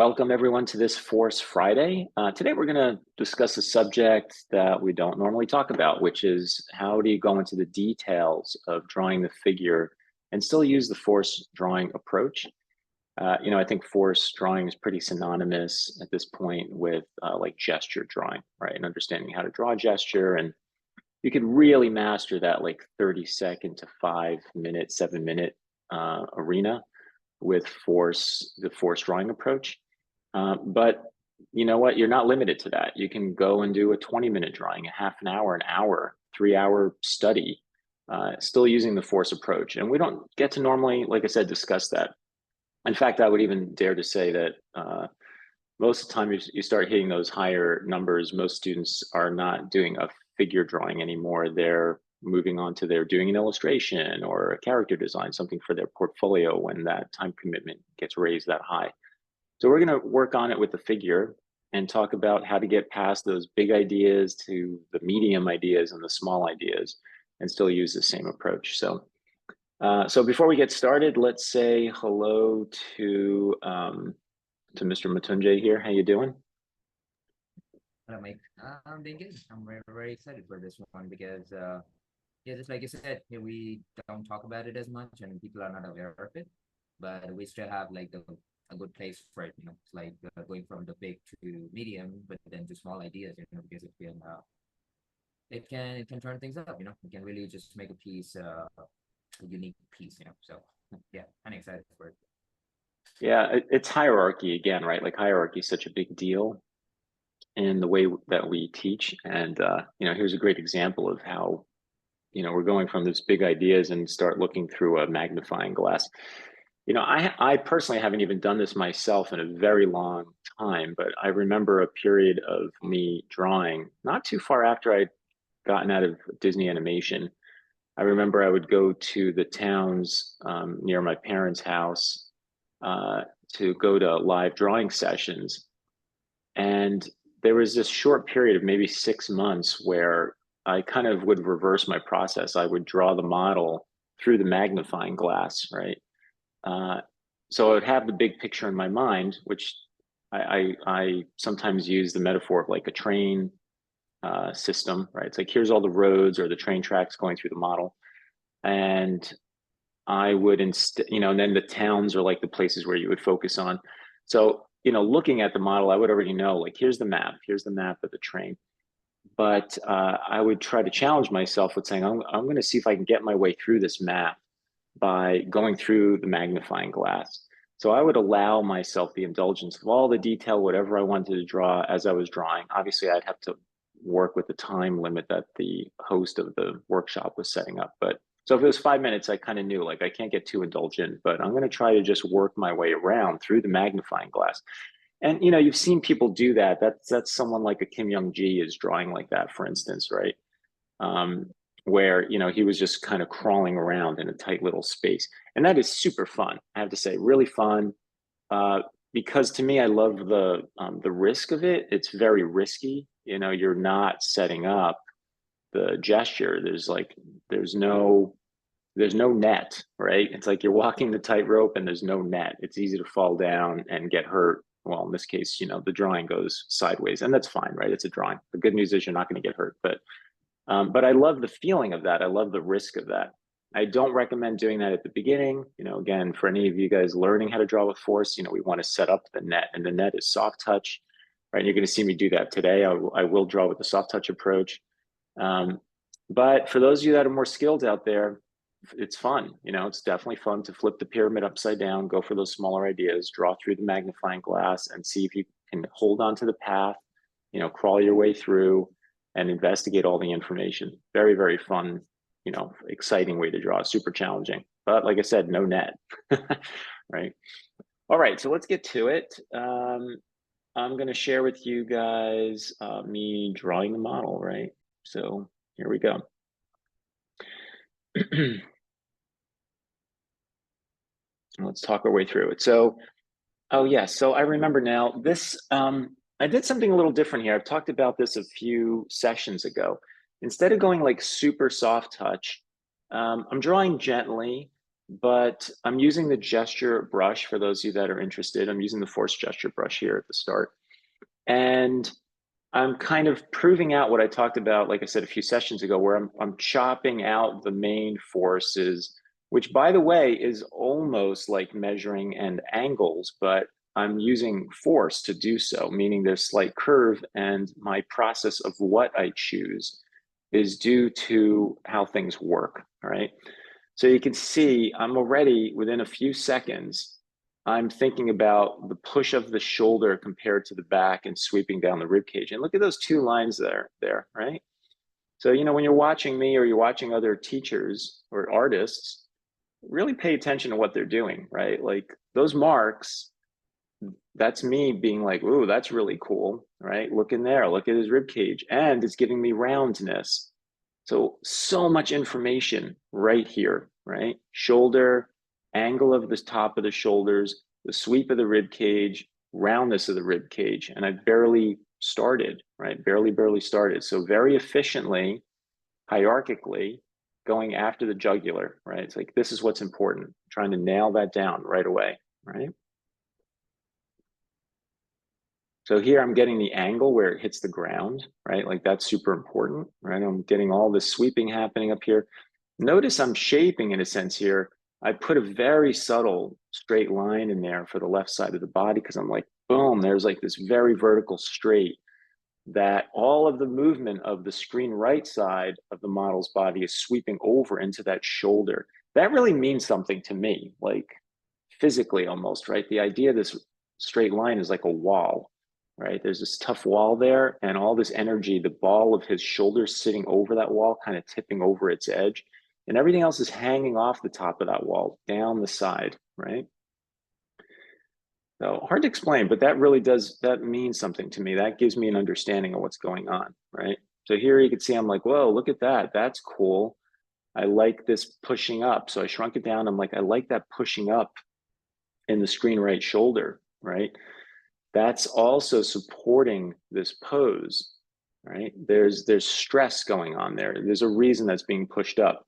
Welcome everyone to this Force Friday. Today we're going to discuss a subject that we don't normally talk about, which is how do you go into the details of drawing the figure and still use the force drawing approach. I think force drawing is pretty synonymous at this point with like gesture drawing, right? And understanding how to draw a gesture, and you could really master that like 30-second to 5-minute, 7-minute arena with the force drawing approach. But you know what? You're not limited to that. You can go and do a 20-minute drawing, a half an hour, 3-hour study, still using the force approach. And we don't get to normally, like I said, discuss that. In fact, I would even dare to say that most of the time you start hitting those higher numbers, most students are not doing a figure drawing anymore. They're moving on to they're doing an illustration or a character design, something for their portfolio when that time commitment gets raised that high. So we're going to work on it with the figure and talk about how to get past those big ideas to the medium ideas and the small ideas and still use the same approach. So before we get started, let's say hello to Mr. Matunje here. How you doing? Hello, Mike. I'm doing good. I'm very excited for this one because, yeah, just like you said, we don't talk about it as much and people are not aware of it, but we still have like a good place for it. It's like going from the big to medium, but then to small ideas. Because it can turn things up. It can really just make a piece, a unique piece. So yeah, I'm excited for it. Yeah, it's hierarchy again, right? Like hierarchy is such a big deal in the way that we teach. And, here's a great example of how, we're going from these big ideas and start looking through a magnifying glass. I personally haven't even done this myself in a very long time, but I remember a period of me drawing not too far after I'd gotten out of Disney animation. I remember I would go to the towns near my parents' house to go to live drawing sessions. And there was this short period of maybe 6 months where I kind of would reverse my process. I would draw the model through the magnifying glass, right? So I would have the big picture in my mind, which I sometimes use the metaphor of like a train system, right? It's like here's all the roads or the train tracks going through the model, and I would and then the towns are like the places where you would focus on. So looking at the model, I would already know like here's the map of the train. But I would try to challenge myself with saying I'm going to see if I can get my way through this map by going through the magnifying glass. So I would allow myself the indulgence of all the detail, whatever I wanted to draw as I was drawing. Obviously, I'd have to work with the time limit that the host of the workshop was setting up. But so if it was 5 minutes, I kind of knew like I can't get too indulgent, but I'm going to try to just work my way around through the magnifying glass. And you've seen people do that. That's someone like a Kim Young-ji is drawing like that, for instance, right? Where he was just kind of crawling around in a tight little space, and that is super fun. I have to say, really fun, because to me, I love the risk of it. It's very risky. You're not setting up the gesture. There's no net, right? It's like you're walking the tightrope and there's no net. It's easy to fall down and get hurt. Well, in this case, the drawing goes sideways, and that's fine, right? It's a drawing. The good news is you're not going to get hurt, but I love the feeling of that. I love the risk of that. I don't recommend doing that at the beginning. Again, for any of you guys learning how to draw with force, we want to set up the net, and the net is soft touch, right? You're going to see me do that today. I will draw with the soft touch approach. But for those of you that are more skilled out there, it's fun. It's definitely fun to flip the pyramid upside down, go for those smaller ideas, draw through the magnifying glass, and see if you can hold on to the path, crawl your way through and investigate all the information. Very, very fun, exciting way to draw, super challenging. But like I said, no net, right? All right, so let's get to it. I'm going to share with you guys me drawing the model, right? So here we go. Let's talk our way through it. So, oh yeah, so I remember now this, I did something a little different here. I've talked about this a few sessions ago. Instead of going like super soft touch, I'm drawing gently, but I'm using the gesture brush for those of you that are interested. I'm using the force gesture brush here at the start. And I'm kind of proving out what I talked about, like I said, a few sessions ago, where I'm chopping out the main forces, which by the way, is almost like measuring and angles, but I'm using force to do so, meaning there's slight curve, and my process of what I choose is due to how things work, all right? So you can see I'm already within a few seconds, I'm thinking about the push of the shoulder compared to the back and sweeping down the rib cage. And look at those two lines there, right? So, when you're watching me or you're watching other teachers or artists, really pay attention to what they're doing, right? Like those marks, that's me being like, ooh, that's really cool, right? Look in there, look at his rib cage, and it's giving me roundness. So much information right here, right? Shoulder, angle of the top of the shoulders, the sweep of the rib cage, roundness of the rib cage. And I barely started, right? Barely started. So very efficiently, hierarchically, going after the jugular, right? It's like, this is what's important, trying to nail that down right away, right? So here I'm getting the angle where it hits the ground, right? Like that's super important, right? I'm getting all this sweeping happening up here. Notice I'm shaping in a sense here. I put a very subtle straight line in there for the left side of the body because I'm like, boom, there's like this very vertical straight that all of the movement of the screen right side of the model's body is sweeping over into that shoulder. That really means something to me, like physically almost, right? The idea of this straight line is like a wall, right? There's this tough wall there, and all this energy, the ball of his shoulders sitting over that wall, kind of tipping over its edge, and everything else is hanging off the top of that wall, down the side, right? So hard to explain, but that means something to me. That gives me an understanding of what's going on, right? So here you can see I'm like, whoa, look at that. That's cool. I like this pushing up. So I shrunk it down. I'm like, I like that pushing up in the screen right shoulder, right? That's also supporting this pose, right? There's stress going on there. There's a reason that's being pushed up.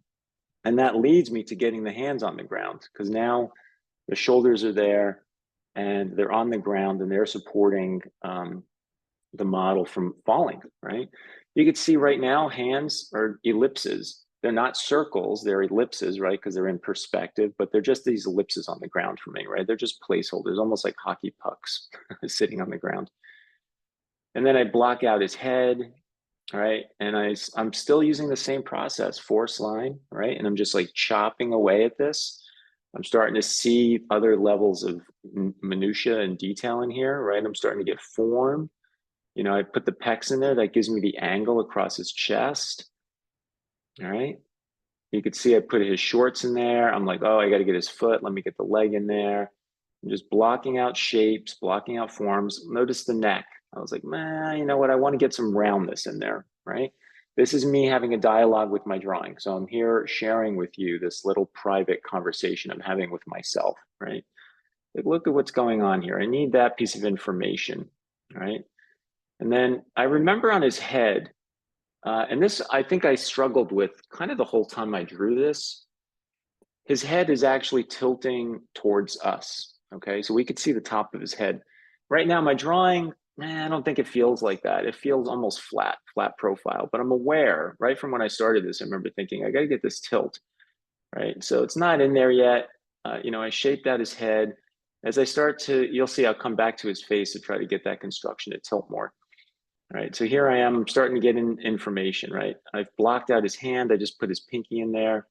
And that leads me to getting the hands on the ground because now the shoulders are there and they're on the ground and they're supporting the model from falling, right? You can see right now hands are ellipses. They're not circles, they're ellipses, right? Because they're in perspective, but they're just these ellipses on the ground for me, right? They're just placeholders, almost like hockey pucks sitting on the ground. And then I block out his head, right? And I'm still using the same process, force line, right? And I'm just like chopping away at this. I'm starting to see other levels of minutia and detail in here, right? I'm starting to get form. I put the pecs in there. That gives me the angle across his chest. All right. You could see I put his shorts in there. I'm like, oh, I got to get his foot. Let me get the leg in there. I'm just blocking out shapes, blocking out forms. Notice the neck. I was like, man, you know what? I want to get some roundness in there, right? This is me having a dialogue with my drawing. So I'm here sharing with you this little private conversation I'm having with myself, right? Like, look at what's going on here. I need that piece of information, right? And then I remember on his head, and this I think I struggled with kind of the whole time I drew this. His head is actually tilting towards us. Okay, so we could see the top of his head. Right now, my drawing, I don't think it feels like that. It feels almost flat profile, but I'm aware right from when I started this, I remember thinking, I got to get this tilt, right? So it's not in there yet. I shaped out his head. As I start to, you'll see I'll come back to his face to try to get that construction to tilt more. All right, so here I am, I'm starting to get in information, right? I've blocked out his hand. I just put his pinky in there.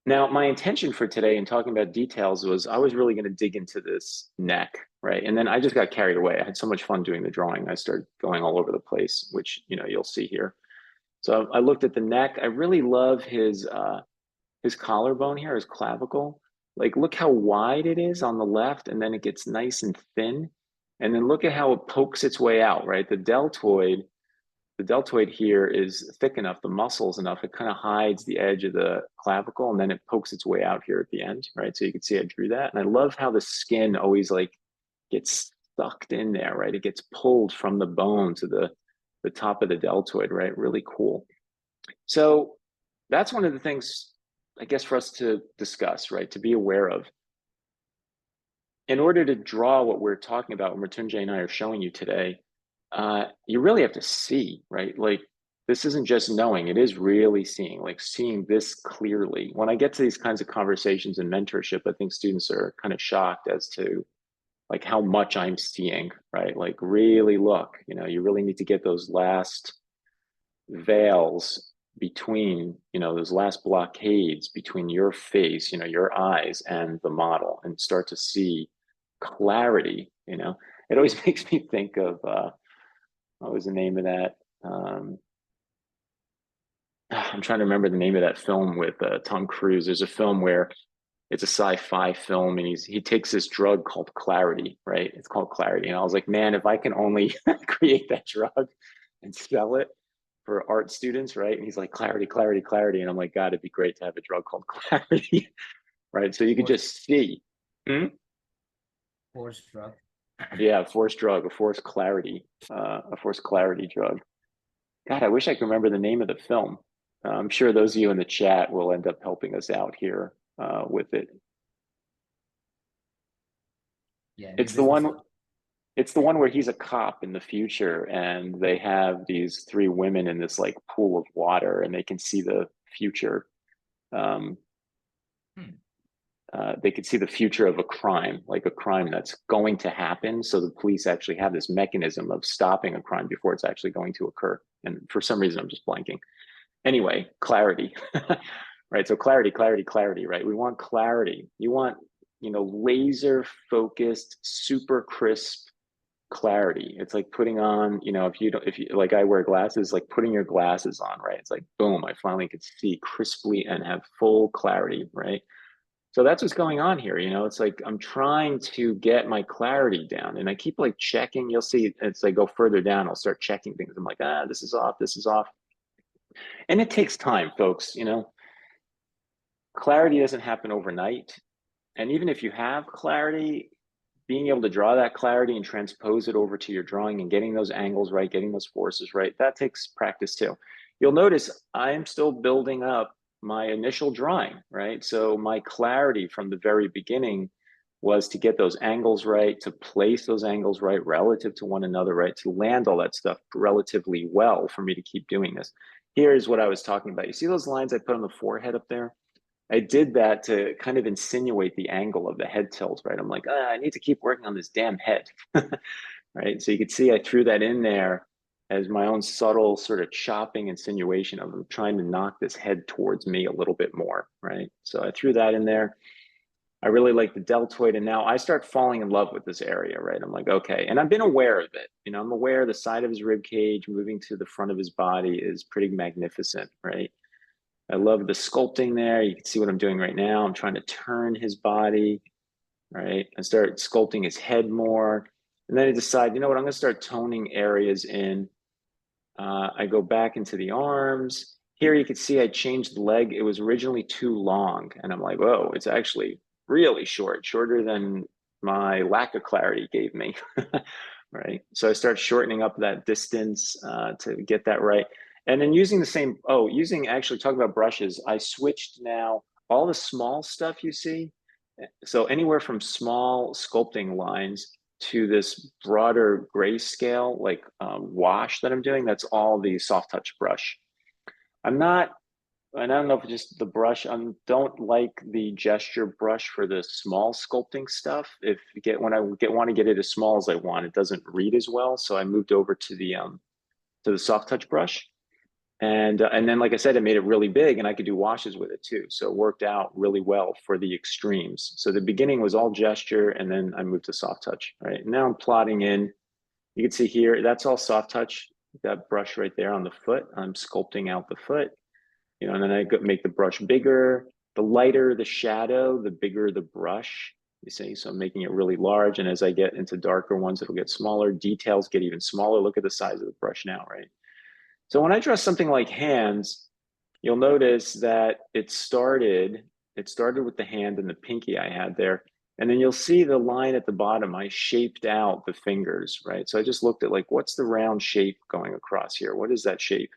Now, my intention for today in talking about details was I was really going to dig into this neck, right? And then I just got carried away. I had so much fun doing the drawing. I started going all over the place, which, you'll see here. So I looked at the neck. I really love his collarbone here, his clavicle. Like, look how wide it is on the left, and then it gets nice and thin. And then look at how it pokes its way out, right? The deltoid here is thick enough, the muscle's enough, it kind of hides the edge of the clavicle, and then it pokes its way out here at the end, right? So you can see I drew that. And I love how the skin always like gets sucked in there, right? It gets pulled from the bone to the top of the deltoid, right? Really cool. So that's one of the things I guess, for us to discuss, right? To be aware of. In order to draw what we're talking about, when Mrityunjay and I are showing you today, you really have to see, right? Like, this isn't just knowing, it is really seeing, like seeing this clearly. When I get to these kinds of conversations in mentorship, I think students are kind of shocked as to like how much I'm seeing, right? Like, really look, you really need to get those last veils between, those last blockades between your face, your eyes and the model, and start to see clarity. It always makes me think of what was the name of that? I'm trying to remember the name of that film with Tom Cruise. There's a film where it's a sci-fi film, and he takes this drug called clarity, right? It's called clarity. And I was like, man, if I can only create that drug and sell it for art students, right? And he's like, clarity, clarity, clarity. And I'm like, God, it'd be great to have a drug called clarity, right? So you could Force just see. Hmm? force drug. Yeah, a forced drug, a forced clarity drug. God, I wish I could remember the name of the film. I'm sure those of you in the chat will end up helping us out here with it. Yeah, new It's the business. one. It's the one where he's a cop in the future, and they have these three women in this like pool of water, and they can see the future. Um, Hmm. they could see the future of a crime, like a crime that's going to happen. So the police actually have this mechanism of stopping a crime before it's actually going to occur. And for some reason, I'm just blanking. Anyway, clarity, right? So clarity, clarity, clarity, right? We want clarity. You want, laser focused, super crisp clarity. It's like putting on, if you like, I wear glasses, like putting your glasses on, right? It's like, boom, I finally could see crisply and have full clarity, right? So that's what's going on here. It's like I'm trying to get my clarity down, and I keep like checking. You'll see as I go further down, I'll start checking things. I'm like, this is off, this is off. And it takes time, folks. Clarity doesn't happen overnight. And even if you have clarity, being able to draw that clarity and transpose it over to your drawing and getting those angles right, getting those forces right, that takes practice too. You'll notice I'm still building up my initial drawing, right? So my clarity from the very beginning was to get those angles right, to place those angles right relative to one another, right? To land all that stuff relatively well for me to keep doing this. Here's what I was talking about. You see those lines I put on the forehead up there? I did that to kind of insinuate the angle of the head tilt, right? I'm like, I need to keep working on this damn head, right? So you could see I threw that in there as my own subtle sort of chopping insinuation of trying to knock this head towards me a little bit more, right? So I threw that in there. I really like the deltoid, and now I start falling in love with this area, right? I'm like, okay, and I've been aware of it. I'm aware the side of his rib cage moving to the front of his body is pretty magnificent, right? I love the sculpting there. You can see what I'm doing right now. I'm trying to turn his body, right? I start sculpting his head more. And then I decide, you know what, I'm going to start toning areas in. I go back into the arms. Here you can see I changed the leg. It was originally too long. And I'm like, whoa, it's actually really short, shorter than my lack of clarity gave me. Right. So I start shortening up that distance to get that right. And then using the same, actually talking about brushes, I switched now all the small stuff you see. So anywhere from small sculpting lines to this broader grayscale, like wash that I'm doing, that's all the soft touch brush. I'm not, and I don't know if it's just the brush, I don't like the gesture brush for the small sculpting stuff. If you get, when I want to get it as small as I want, it doesn't read as well. So I moved over to the soft touch brush. And then, like I said, it made it really big, and I could do washes with it too. So it worked out really well for the extremes. So the beginning was all gesture, and then I moved to soft touch. Right now, I'm plotting in. You can see here that's all soft touch. That brush right there on the foot. I'm sculpting out the foot. And then I make the brush bigger. The lighter the shadow, the bigger the brush. You see, so I'm making it really large. And as I get into darker ones, it'll get smaller. Details get even smaller. Look at the size of the brush now, right? So when I draw something like hands, you'll notice that it started with the hand and the pinky I had there. And then you'll see the line at the bottom. I shaped out the fingers, right? So I just looked at like, what's the round shape going across here? What is that shape?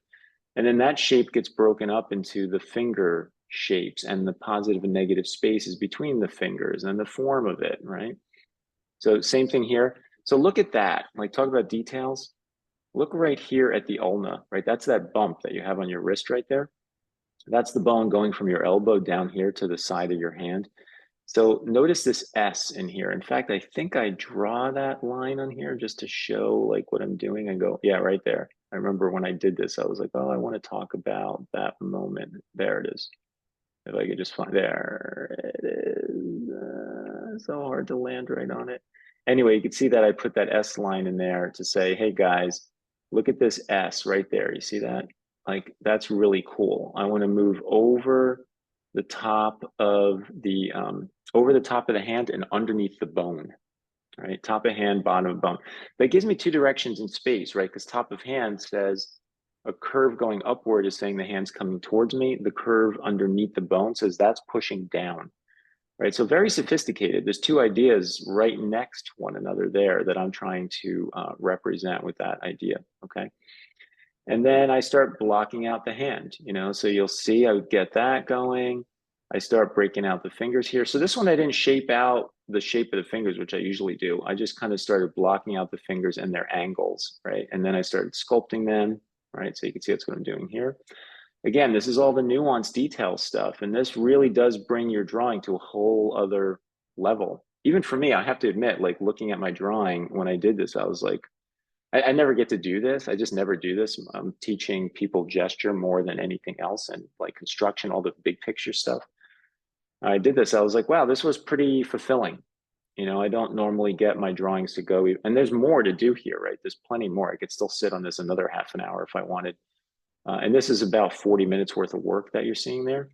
And then that shape gets broken up into the finger shapes and the positive and negative spaces between the fingers and the form of it, right? So same thing here. So look at that, like talk about details. Look right here at the ulna, right? That's that bump that you have on your wrist right there. That's the bone going from your elbow down here to the side of your hand. So notice this S in here. In fact, I think I draw that line on here just to show like what I'm doing and go, yeah, right there. I remember when I did this, I was like, oh, I want to talk about that moment. There it is. If I could just find, there it is. So hard to land right on it. Anyway, you can see that I put that S line in there to say, hey guys, look at this S right there. You see that? Like, that's really cool. I want to move over the top of the hand and underneath the bone, right? Top of hand, bottom of bone. That gives me two directions in space, right? Because top of hand says a curve going upward is saying the hand's coming towards me. The curve underneath the bone says that's pushing down, right? So very sophisticated. There's two ideas right next to one another there that I'm trying to represent with that idea, okay? And then I start blocking out the hand, you know, so you'll see I would get that going. I start breaking out the fingers here. So this one, I didn't shape out the shape of the fingers, which I usually do. I just kind of started blocking out the fingers and their angles, right? And then I started sculpting them, right? So you can see that's what I'm doing here. Again, this is all the nuanced detail stuff. And this really does bring your drawing to a whole other level. Even for me, I have to admit, like looking at my drawing, when I did this, I was like, I never get to do this. I just never do this. I'm teaching people gesture more than anything else, and like construction, all the big picture stuff. I did this. I was like, wow, this was pretty fulfilling. You know, I don't normally get my drawings to go, and there's more to do here, right? There's plenty more. I could still sit on this another half an hour if I wanted. And this is about 40 minutes worth of work that you're seeing there.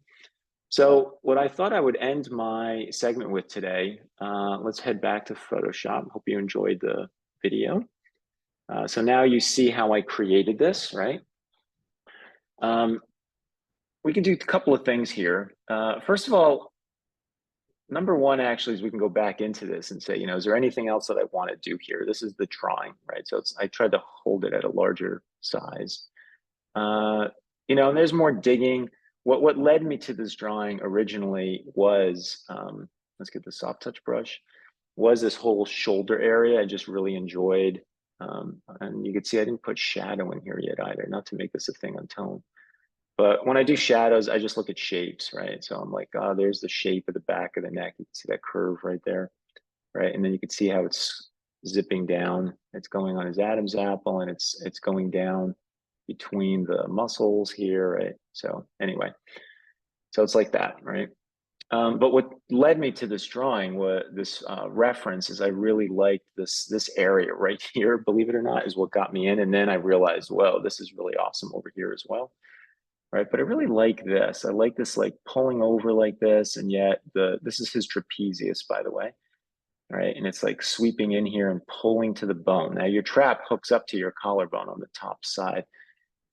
So what I thought I would end my segment with today, let's head back to Photoshop. Hope you enjoyed the video. So now you see how I created this, right? We can do a couple of things here. First of all, number one actually is we can go back into this and say, you know, is there anything else that I want to do here? This is the drawing, right? So I tried to hold it at a larger size. You know, and there's more digging. What led me to this drawing originally was, let's get the soft touch brush, was this whole shoulder area. I just really enjoyed. And you can see I didn't put shadow in here yet either, not to make this a thing on tone. But when I do shadows, I just look at shapes, right? So I'm like, oh, there's the shape of the back of the neck. You can see that curve right there, right? And then you can see how it's zipping down. It's going on his Adam's apple, and it's going down between the muscles here, right? So anyway, so it's like that, right? But what led me to this drawing, was this reference, is I really liked this area right here, believe it or not, is what got me in. And then I realized, whoa, this is really awesome over here as well, right? But I really like this. I like this like pulling over like this, and yet this is his trapezius, by the way, right? And it's like sweeping in here and pulling to the bone. Now your trap hooks up to your collarbone on the top side.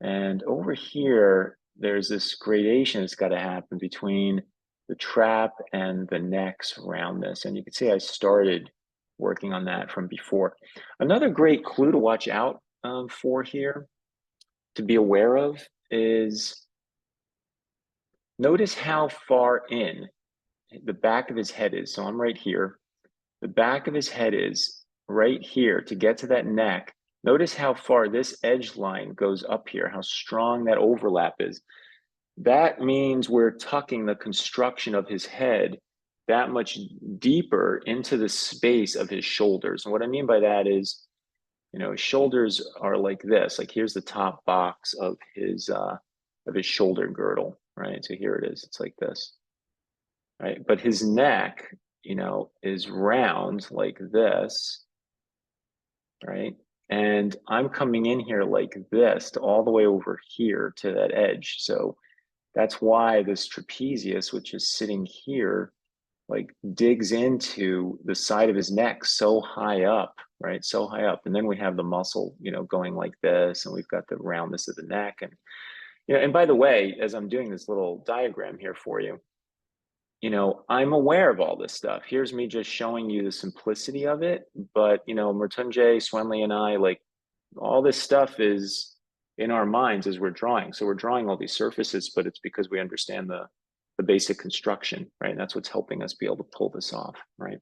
And over here, there's this gradation that's got to happen between the trap and the necks around this. And you can see I started working on that from before. Another great clue to watch out for here, to be aware of, is notice how far in the back of his head is. So I'm right here. The back of his head is right here to get to that neck. Notice how far this edge line goes up here, how strong that overlap is. That means we're tucking the construction of his head that much deeper into the space of his shoulders. And what I mean by that is, you know, his shoulders are like this. Like here's the top box of his shoulder girdle, right? So here it is. It's like this, right? But his neck, you know, is round like this, right? And I'm coming in here like this to all the way over here to that edge. So that's why this trapezius, which is sitting here, like digs into the side of his neck so high up, right? So high up. And then we have the muscle, you know, going like this, and we've got the roundness of the neck. And, you know, and by the way, as I'm doing this little diagram here for you, you know, I'm aware of all this stuff. Here's me just showing you the simplicity of it. But, you know, Mertunjay, Swenley, and I, like, all this stuff is in our minds as we're drawing. So we're drawing all these surfaces, but it's because we understand the basic construction, right? And that's what's helping us be able to pull this off, right?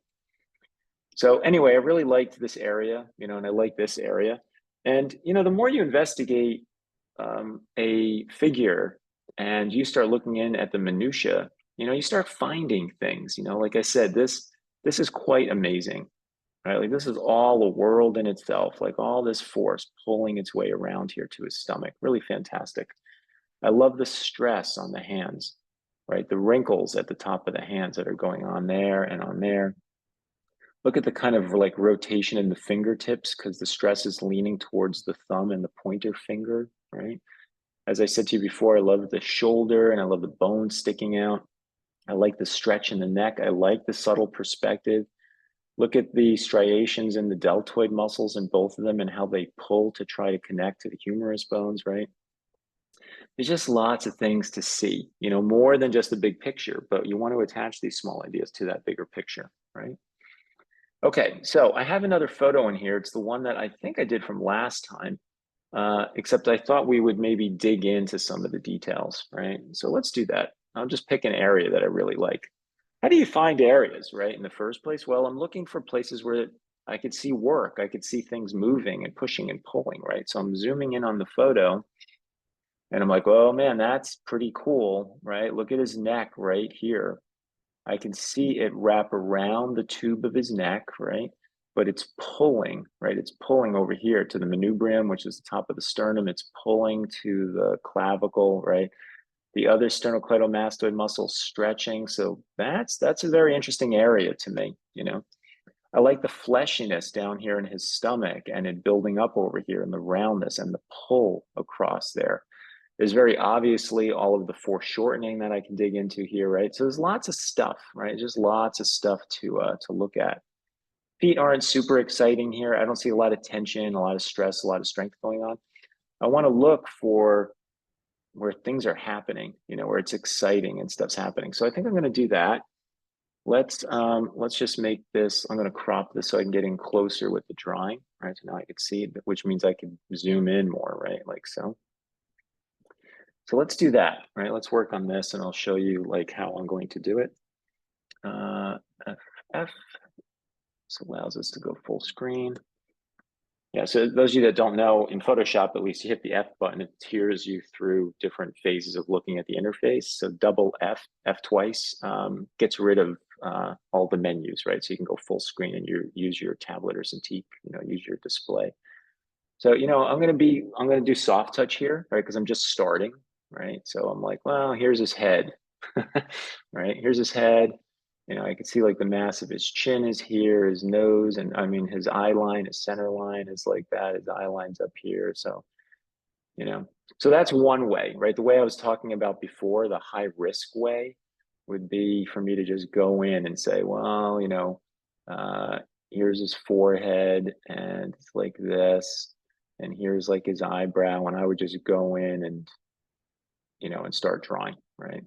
So anyway, I really liked this area, and I like this area. And, the more you investigate a figure and you start looking in at the minutia, you start finding things, like I said, this is quite amazing, right? Like this is all a world in itself, like all this force pulling its way around here to his stomach. Really fantastic. I love the stress on the hands, right? The wrinkles at the top of the hands that are going on there and on there. Look at the kind of like rotation in the fingertips because the stress is leaning towards the thumb and the pointer finger, right? As I said to you before, I love the shoulder and I love the bone sticking out. I like the stretch in the neck. I like the subtle perspective. Look at the striations in the deltoid muscles in both of them and how they pull to try to connect to the humerus bones, right? There's just lots of things to see, more than just the big picture, but you want to attach these small ideas to that bigger picture, right? Okay, so I have another photo in here. It's the one that I think I did from last time, except I thought we would maybe dig into some of the details, right? So let's do that. I'll just pick an area that I really like. How do you find areas, right, in the first place? Well, I'm looking for places where I could see work. I could see things moving and pushing and pulling, right? So I'm zooming in on the photo and I'm like, oh man, that's pretty cool, right? Look at his neck right here. I can see it wrap around the tube of his neck, right? But it's pulling, right? It's pulling over here to the manubrium, which is the top of the sternum. It's pulling to the clavicle, right? The other sternocleidomastoid muscle stretching. So that's a very interesting area to me, I like the fleshiness down here in his stomach and it building up over here and the roundness and the pull across there. There's very obviously all of the foreshortening that I can dig into here, right? So there's lots of stuff, right? Just lots of stuff to look at. Feet aren't super exciting here. I don't see a lot of tension, a lot of stress, a lot of strength going on. I want to look for where things are happening, where it's exciting and stuff's happening. So I think I'm going to do that. Let's just make this, I'm going to crop this so I can get in closer with the drawing, right? So now I can see it, which means I can zoom in more, right? Like so. So let's do that, right? Let's work on this and I'll show you like how I'm going to do it. F, this allows us to go full screen. Yeah, so those of you that don't know, in Photoshop, at least you hit the F button, it tiers you through different phases of looking at the interface. So double F, F twice, gets rid of all the menus, right? So you can go full screen and use your tablet or Cintiq, use your display. So, I'm going to do soft touch here, right? Because I'm just starting, right? So I'm like, well, here's his head, right? Here's his head. I can see like the mass of his chin is here, his nose, and I mean, his eye line, his center line is like that. His eye line's up here. So, so that's one way, right? The way I was talking about before, the high risk way would be for me to just go in and say, well, here's his forehead and it's like this. And here's like his eyebrow. And I would just go in and, and start drawing, right?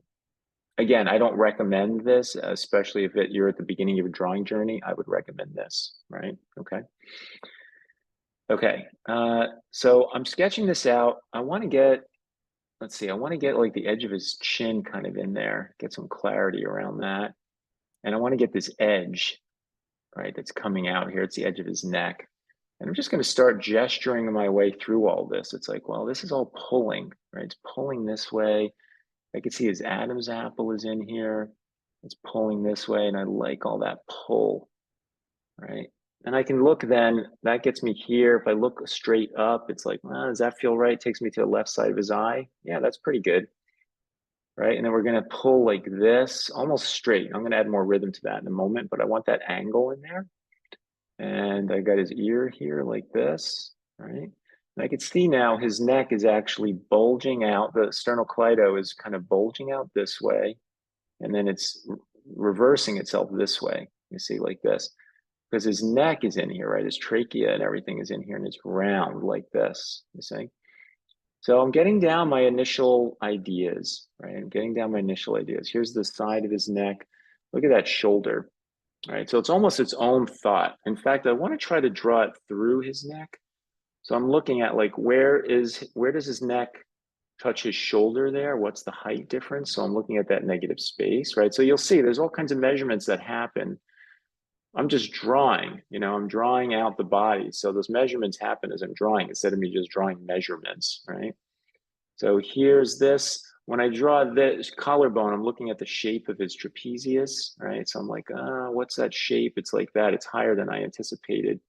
Again, I don't recommend this, especially if you're at the beginning of a drawing journey. I would recommend this, right? Okay. Okay. So I'm sketching this out. I want to get, let's see, I want to get like the edge of his chin kind of in there, get some clarity around that. And I want to get this edge, right, that's coming out here. It's the edge of his neck. And I'm just going to start gesturing my way through all this. It's like, well, this is all pulling, right? It's pulling this way. I can see his Adam's apple is in here. It's pulling this way, and I like all that pull, right? And I can look then, that gets me here. If I look straight up, it's like, well, does that feel right? It takes me to the left side of his eye. Yeah, that's pretty good, right? And then we're gonna pull like this, almost straight. I'm gonna add more rhythm to that in a moment, but I want that angle in there. And I got his ear here like this, right? And I can see now his neck is actually bulging out. The sternocleido is kind of bulging out this way. And then it's reversing itself this way. You see like this, because his neck is in here, right? His trachea and everything is in here and it's round like this, you see? So I'm getting down my initial ideas, right? I'm getting down my initial ideas. Here's the side of his neck. Look at that shoulder. All right, so it's almost its own thought. In fact, I want to try to draw it through his neck. So I'm looking at like where does his neck touch his shoulder there, what's the height difference? So I'm looking at that negative space, right? So you'll see there's all kinds of measurements that happen. I'm just drawing, I'm drawing out the body. So those measurements happen as I'm drawing instead of me just drawing measurements, right? So here's this. When I draw this collarbone, I'm looking at the shape of his trapezius, right? So I'm like, what's that shape? It's like that. It's higher than I anticipated,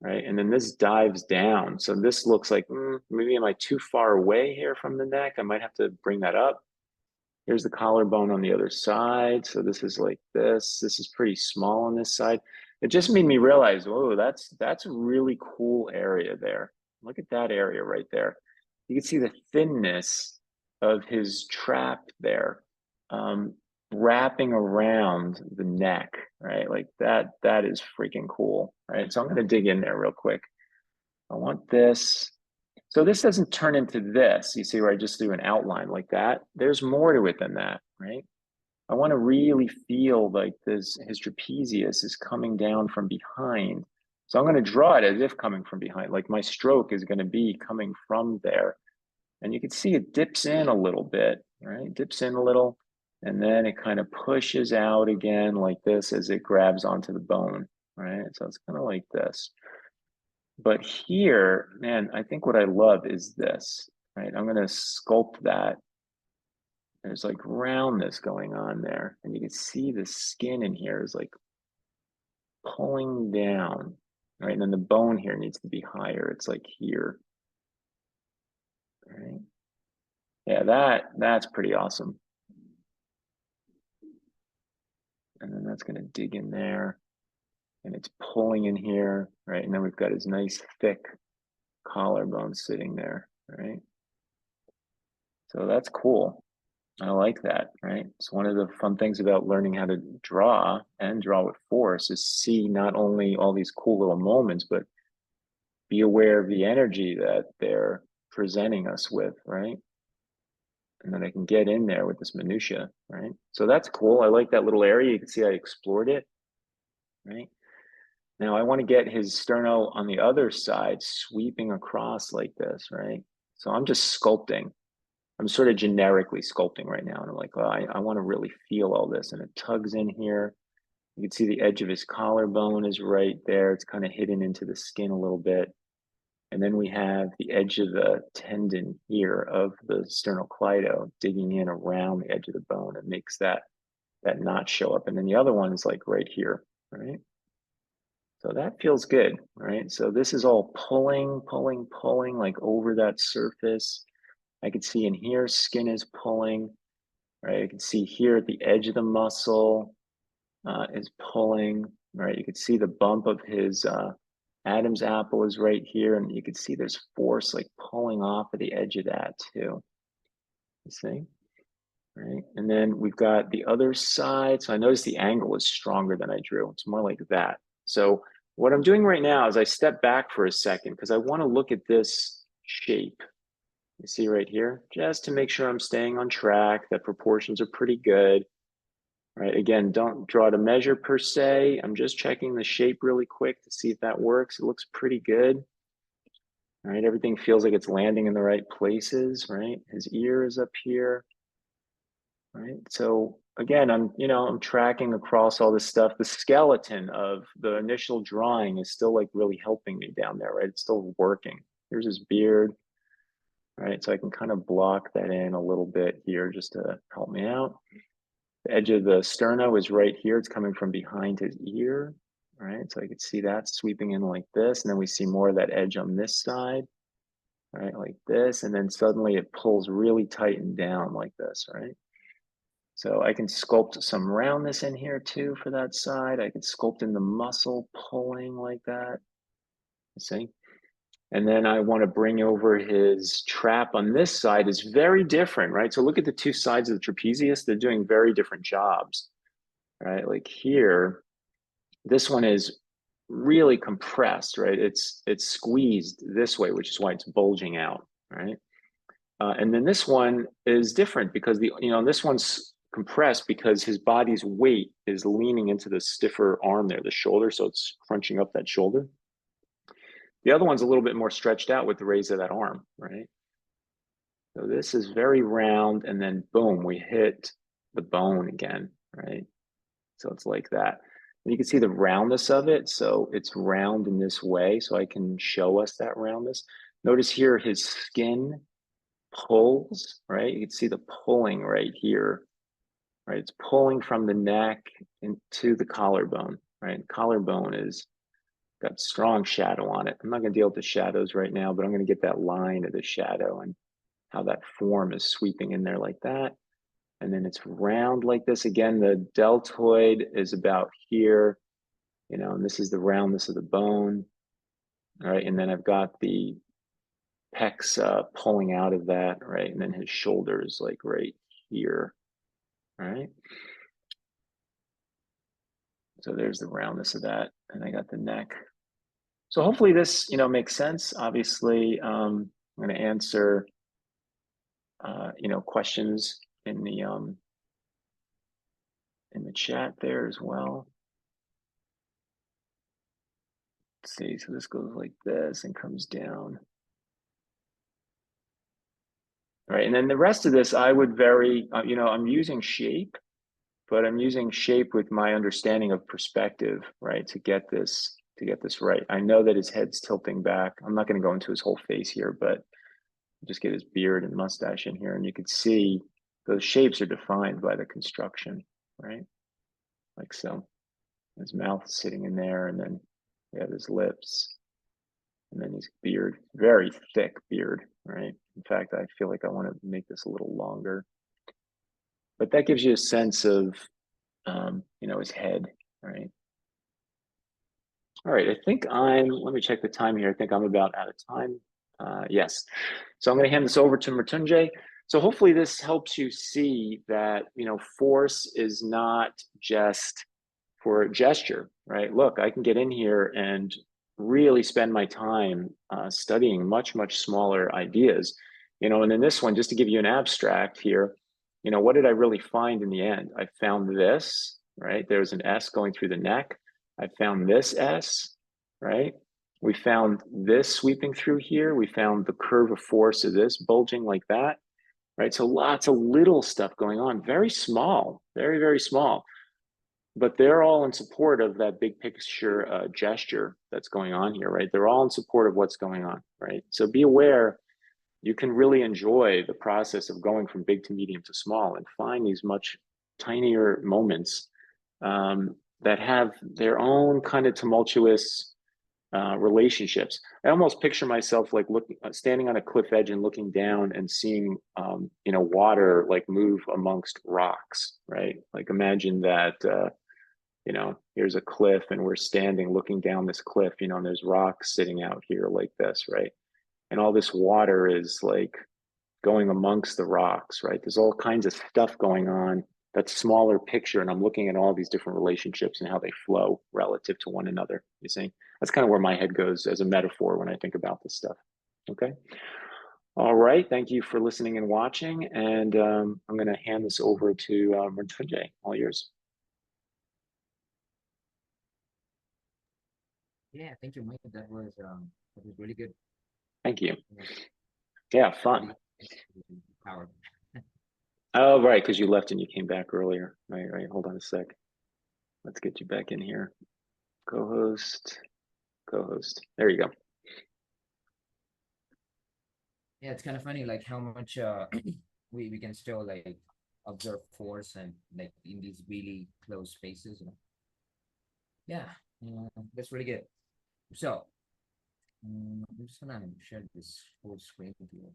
right? And then this dives down. So this looks like, maybe am I too far away here from the neck? I might have to bring that up. Here's the collarbone on the other side. So this is like this. This is pretty small on this side. It just made me realize, whoa, that's a really cool area there. Look at that area right there. You can see the thinness of his trap there, wrapping around the neck, right? Like that is freaking cool, right? So I'm gonna dig in there real quick. I want this. So this doesn't turn into this. You see where I just do an outline like that? There's more to it than that, right? I want to really feel like his trapezius is coming down from behind. So I'm going to draw it as if coming from behind, like my stroke is going to be coming from there. And you can see it dips in a little bit, right? Dips in a little, and then it kind of pushes out again like this as it grabs onto the bone, right? So it's kind of like this. But here, man, I think what I love is this, right? I'm going to sculpt that. There's like roundness going on there. And you can see the skin in here is like pulling down, right? And then the bone here needs to be higher. It's like here, right? Yeah, that's pretty awesome. And then that's going to dig in there and it's pulling in here, right? And then we've got his nice thick collarbone sitting there, right? So that's cool. I like that, right? It's one of the fun things about learning how to draw and draw with force is see not only all these cool little moments, but be aware of the energy that they're presenting us with, right? And then I can get in there with this minutia, right? So that's cool. I like that little area. You can see I explored it, right? Now I want to get his sterno on the other side, sweeping across like this, right? So I'm just sculpting. I'm sort of generically sculpting right now. And I'm like, well, I want to really feel all this. And it tugs in here. You can see the edge of his collarbone is right there. It's kind of hidden into the skin a little bit. And then we have the edge of the tendon here of the sternocleido digging in around the edge of the bone. It makes that knot show up. And then the other one is like right here, right? So that feels good, right? So this is all pulling, pulling, pulling like over that surface. I can see in here, skin is pulling, right? You can see here at the edge of the muscle is pulling, right? You can see the bump of his Adam's apple is right here, and you can see there's force like pulling off of the edge of that too. You see, right? And then we've got the other side. So I notice the angle is stronger than I drew. It's more like that. So what I'm doing right now is I step back for a second because I want to look at this shape. You see right here, just to make sure I'm staying on track, that proportions are pretty good, right? Again, don't draw to measure per se. I'm just checking the shape really quick to see if that works. It looks pretty good, right? Everything feels like it's landing in the right places, right? His ear is up here, right? So again, I'm tracking across all this stuff. The skeleton of the initial drawing is still like really helping me down there, right? It's still working. Here's his beard. Right, so I can kind of block that in a little bit here just to help me out. The edge of the sterno is right here. It's coming from behind his ear, right? So I could see that sweeping in like this. And then we see more of that edge on this side, right? Like this. And then suddenly it pulls really tight and down like this, right? So I can sculpt some roundness in here too for that side. I can sculpt in the muscle pulling like that, you see? And then I want to bring over his trap on this side is very different, right? So look at the two sides of the trapezius. They're doing very different jobs, right? Like here, this one is really compressed, right? It's squeezed this way, which is why it's bulging out, right? And then this one is different because this one's compressed because his body's weight is leaning into the stiffer arm there, the shoulder. So it's crunching up that shoulder. The other one's a little bit more stretched out with the raise of that arm, right? So this is very round, and then boom, we hit the bone again, right? So it's like that. And you can see the roundness of it. So it's round in this way. So I can show us that roundness. Notice here his skin pulls, right? You can see the pulling right here, right? It's pulling from the neck into the collarbone, right? Collarbone is got strong shadow on it. I'm not going to deal with the shadows right now, but I'm going to get that line of the shadow and how that form is sweeping in there like that. And then it's round like this. Again, the deltoid is about here, and this is the roundness of the bone. All right. And then I've got the pecs pulling out of that, right? And then his shoulders like right here. All right. So there's the roundness of that. And I got the neck. So hopefully this, makes sense. Obviously, I'm going to answer, questions in the chat there as well. Let's see, so this goes like this and comes down. All right, and then the rest of this, I would vary, I'm using shape, but I'm using shape with my understanding of perspective, right, to get this right. I know that his head's tilting back. I'm not going to go into his whole face here, but just get his beard and mustache in here, and you can see those shapes are defined by the construction, right? Like so. His mouth is sitting in there, and then we have his lips, and then his beard, very thick beard, right? In fact, I feel like I want to make this a little longer. But that gives you a sense of, his head, right? All right, I think let me check the time here. I think I'm about out of time. Yes. So I'm going to hand this over to Mritunjay. So hopefully this helps you see that, force is not just for a gesture, right? Look, I can get in here and really spend my time studying much, much smaller ideas, and in this one, just to give you an abstract here, what did I really find in the end? I found this, right? There's an S going through the neck. I found this S, right? We found this sweeping through here. We found the curve of force of this bulging like that, right? So lots of little stuff going on, very small, very, very small, but they're all in support of that big picture gesture that's going on here, right? They're all in support of what's going on, right? So be aware, you can really enjoy the process of going from big to medium to small and find these much tinier moments that have their own kind of tumultuous relationships. I almost picture myself like standing on a cliff edge and looking down and seeing, water like move amongst rocks, right? Like imagine that, here's a cliff and we're standing looking down this cliff, and there's rocks sitting out here like this, right? And all this water is like going amongst the rocks, right? There's all kinds of stuff going on, that smaller picture, and I'm looking at all these different relationships and how they flow relative to one another. You see, that's kind of where my head goes as a metaphor when I think about this stuff. Okay. All right. Thank you for listening and watching. And I'm going to hand this over to Mritunjay. All yours. Yeah, thank you, Mike. That was really good. Thank you. Yeah, Yeah, fun. power. Oh, right, because you left and you came back earlier. Right, right. Hold on a sec. Let's get you back in here. Co-host, co-host. There you go. Yeah, it's kind of funny, like how much we can still like observe force and like in these really close spaces. Yeah, that's really good. So I'm just gonna share this full screen with you.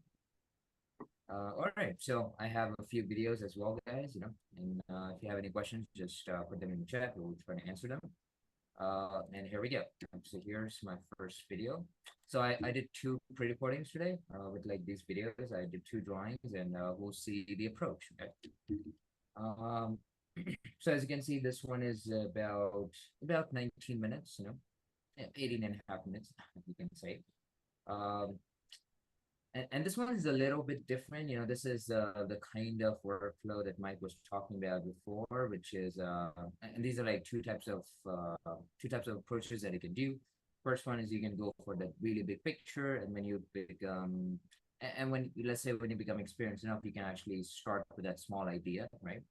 All right, so I have a few videos as well, guys. And if you have any questions, just put them in the chat. We'll try to answer them. And here we go. So here's my first video. So I did two pre-recordings today with like these videos. I did two drawings, and we'll see the approach. Okay. Um, so as you can see, this one is about 19 minutes. 18 and a half minutes, you can say. Um, and this one is a little bit different. This is the kind of workflow that Mike was talking about before, which is and these are like two types of approaches that you can do. First one is you can go for that really big picture, and when you And when, let's say, when you become experienced enough, you can actually start with that small idea, right?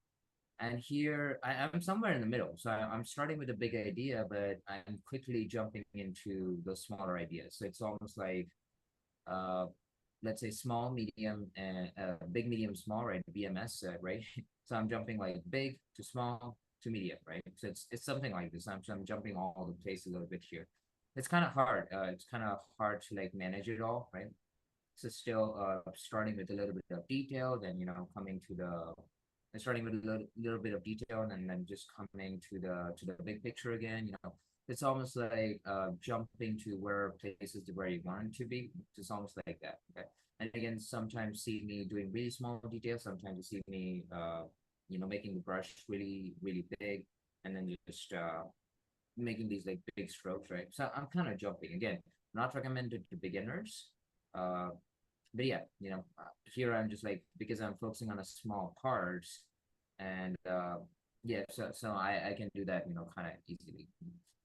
And here I'm somewhere in the middle. So I'm starting with a big idea, but I'm quickly jumping into the smaller ideas. So it's almost like, uh, let's say small, medium, and big, medium, small, right? BMS, right? So I'm jumping like big to small to medium, right? So it's something like this. I'm jumping all the place a little bit here. It's kind of hard. It's kind of hard to like manage it all, right? So still starting with a little bit of detail, then coming to the starting with a little bit of detail, and then just coming to the big picture again. It's almost like jumping to where places to where you want it to be. It's almost like that. Okay. And again, sometimes see me doing really small details. Sometimes you see me, making the brush really, really big, and then just making these like big strokes, right? So I'm kind of jumping again. Not recommended to beginners. Uh, but yeah, here I'm just like, because I'm focusing on a small parts, and yeah, so I can do that, kind of easily.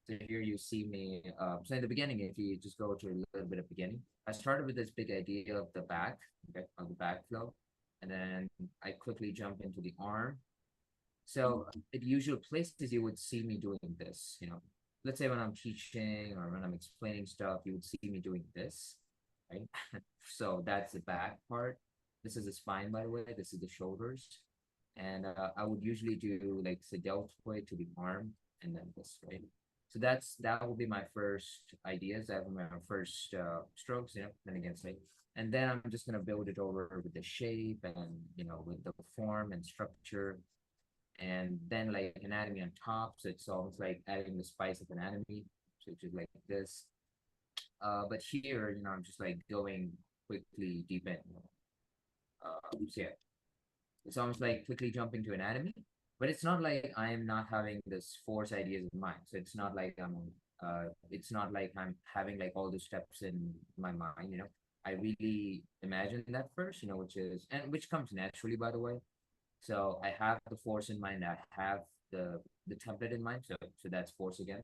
So here you see me. So in the beginning, if you just go to a little bit of beginning, I started with this big idea of the back, okay, of the back flow, and then I quickly jump into the arm. So at usual places, you would see me doing this. Let's say when I'm teaching or when I'm explaining stuff, you would see me doing this, right? So that's the back part. This is the spine, by the way. This is the shoulders. And I would usually do like the deltoid to the arm and then this, right? So that will be my first ideas. That will be my first strokes, then again, say, and then I'm just gonna build it over with the shape and with the form and structure, and then like anatomy on top. So it's almost like adding the spice of anatomy, so it's just like this. But here, I'm just like going quickly deep in. So yeah, it's almost like quickly jumping to anatomy, but it's not like I am not having this force ideas in mind. So it's not like I'm having like all the steps in my mind. I really imagine that first, which comes naturally, by the way. So I have the force in mind. I have the template in mind. So that's force again,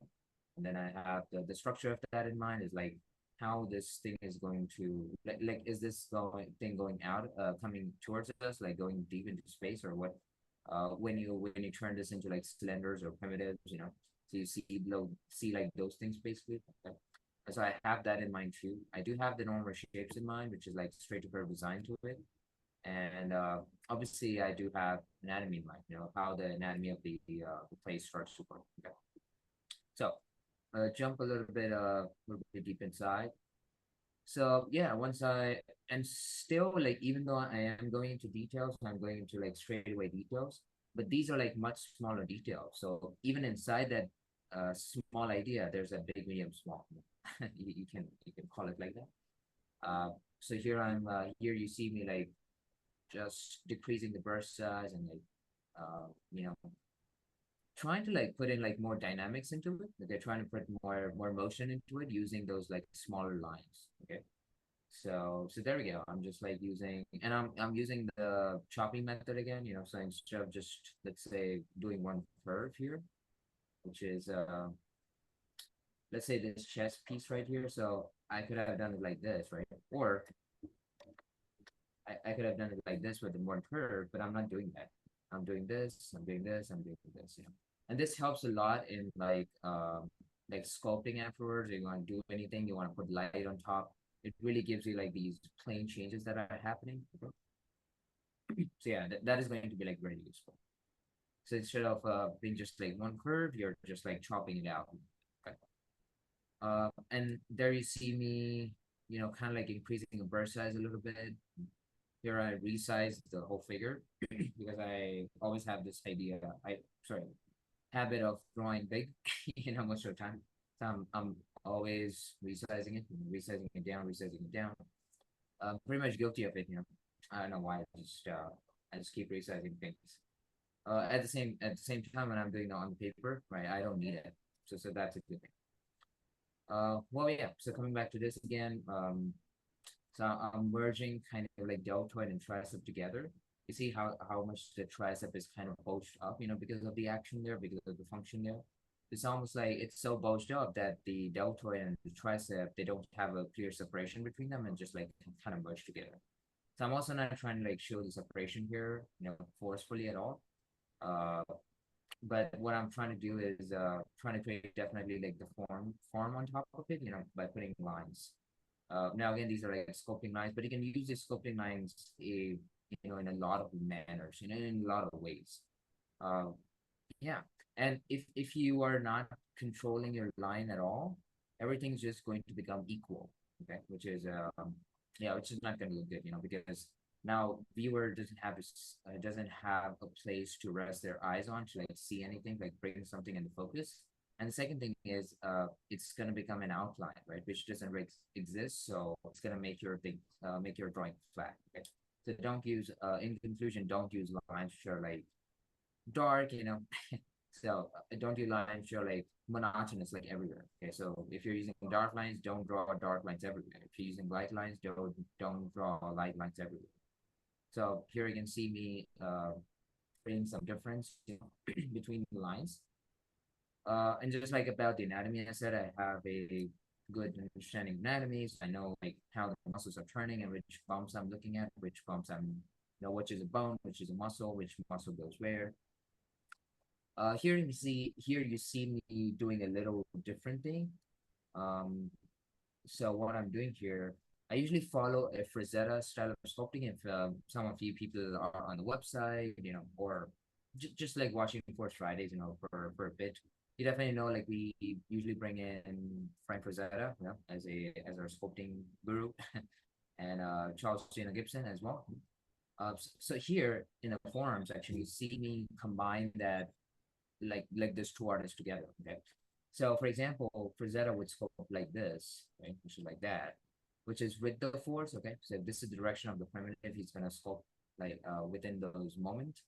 and then I have the structure of that in mind. Is like how this thing is going to like is this going out, coming towards us, like going deep into space, or what? When you turn this into like cylinders or primitives, so you see like those things basically. Okay. So I have that in mind too. I do have the normal shapes in mind, which is like straight to curve design to it. And obviously, I do have anatomy in mind, how the anatomy of the place starts to work. Okay. So jump a little bit deep inside. So yeah, and still like, even though I am going into details, I'm going into like straightaway details, but these are like much smaller details. So even inside that small idea, there's a big, medium, small. You can call it like that. So here you see me like just decreasing the burst size and like uh you know trying to like put in like more dynamics into it. Like they're trying to put more motion into it using those like smaller lines. Okay. So there we go. I'm just like using, and I'm using the chopping method again. So instead of just, let's say, doing one curve here, which is let's say this chest piece right here. So I could have done it like this, right? Or I could have done it like this with the one curve, but I'm not doing that. I'm doing this, I'm doing this, I'm doing this, And this helps a lot in like sculpting afterwards. You want to do anything, you want to put light on top. It really gives you like these plane changes that are happening. So yeah, that is going to be like very useful. So instead of being just like one curve, you're just like chopping it out. Okay. And there you see me, kind of like increasing the burst size a little bit. Here I resize the whole figure because I always have this idea. Habit of drawing big, most of the time. So I'm always resizing it down, resizing it down. I'm pretty much guilty of it. I don't know why. I just keep resizing things. At the same time when I'm doing it on paper, right? I don't need it. So that's a good thing. Well, yeah. So coming back to this again, so I'm merging kind of like deltoid and tricep together. You see how much the tricep is kind of bulged up, because of the action there, because of the function there. It's almost like it's so bulged up that the deltoid and the tricep, they don't have a clear separation between them and just like kind of merge together. So I'm also not trying to like show the separation here, forcefully at all. Uh, but what I'm trying to do is trying to create definitely like the form on top of it, by putting lines. Now again, these are like sculpting lines, but you can use these sculpting lines, in a lot of manners, in a lot of ways. Uh, yeah, and if you are not controlling your line at all, everything's just going to become equal. Okay, which is not going to look good, because now viewer doesn't have a place to rest their eyes on to like see anything, like bring something into focus. And the second thing is, it's going to become an outline, right, which doesn't exist, so it's going to make your drawing flat. Okay, so don't use, in conclusion, don't use lines which are like dark, so don't do lines which are like monotonous, like everywhere. Okay, so if you're using dark lines, don't draw dark lines everywhere. If you're using light lines, don't draw light lines everywhere. So here you can see me creating some difference, between the lines. And just like about the anatomy, I said I have a good understanding of anatomy. So I know like how the muscles are turning and which bumps I'm looking at, which bumps which is a bone, which is a muscle, which muscle goes where. Here you see me doing a little different thing. Um, so what I'm doing here, I usually follow a Frazetta style of sculpting. If some of you people are on the website, or just like watching for Fridays, for a bit, you definitely know like we usually bring in Frank Frazetta, as our sculpting guru, and Charles Gina Gibson as well. So here in the forums, actually, you see me combine that, like these two artists together. Okay, so for example, Frazetta would sculpt like this, right, which is like that, which is with the force. Okay, so this is the direction of the primitive. He's gonna sculpt like within those moments.